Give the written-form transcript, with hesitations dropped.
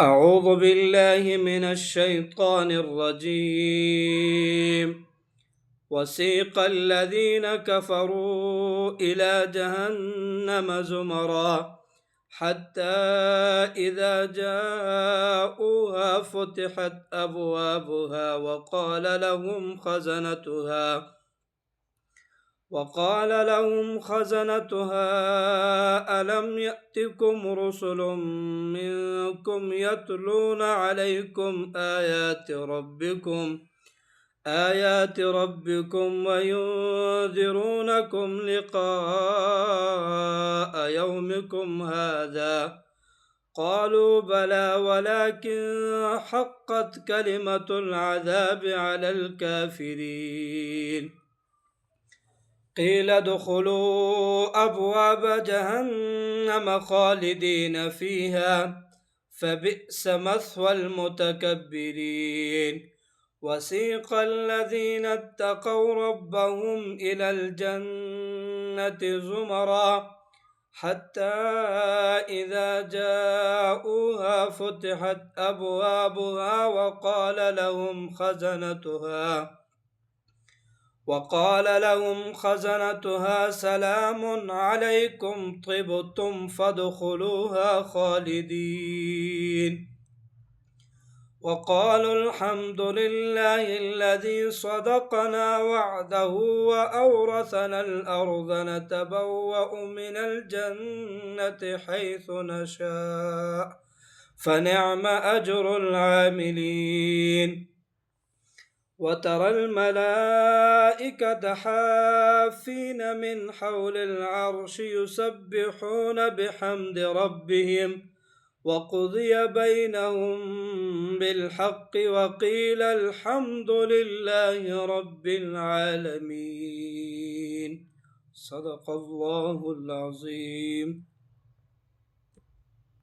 أعوذ بالله من الشيطان الرجيم. وسيق الذين كفروا إلى جهنم زمرا حتى إذا جاءوها فتحت أبوابها وقال لهم خزنتها ألم يأتكم رسل منكم يتلون عليكم آيات ربكم وينذرونكم لقاء يومكم هذا؟ قالوا بلى ولكن حقت كلمة العذاب على الكافرين. قيل ادخلوا أبواب جهنم خالدين فيها فبئس مثوى المتكبرين. وسيق الذين اتقوا ربهم إلى الجنة زمرا حتى إذا جاءوها فتحت أبوابها وقال لهم خزنتها سلام عليكم طبتم فادخلوها خالدين. وقالوا الحمد لله الذي صدقنا وعده وأورثنا الأرض نتبوأ من الجنة حيث نشاء فنعم أجر العاملين. وترى الملائكة حافين من حول العرش يسبحون بحمد ربهم وقضي بينهم بالحق وقيل الحمد لله رب العالمين. صدق الله العظيم.